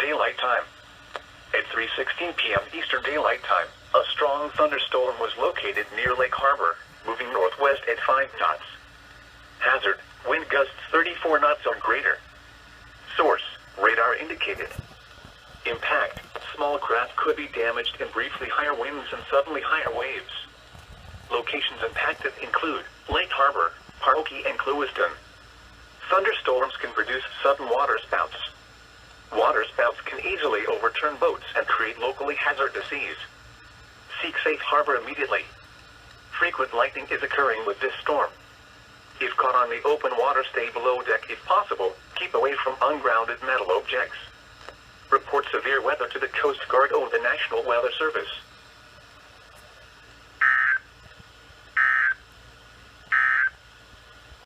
Daylight Time. At 3:16 p.m. Eastern Daylight Time, a strong thunderstorm was located near Lake Harbor, moving northwest at 5 knots. Hazard, wind gusts 34 knots or greater. Source, radar indicated. Impact, small craft could be damaged and briefly higher winds and suddenly higher waves. Locations impacted include Lake Harbor, Paroki and Clewiston. Thunderstorms can produce sudden waterspouts. Waterspouts can easily overturn boats and create locally hazardous seas. Seek safe harbor immediately. Frequent lightning is occurring with this storm. If caught on the open water, stay below deck if possible. Keep away from ungrounded metal objects. Report severe weather to the Coast Guard or the National Weather Service.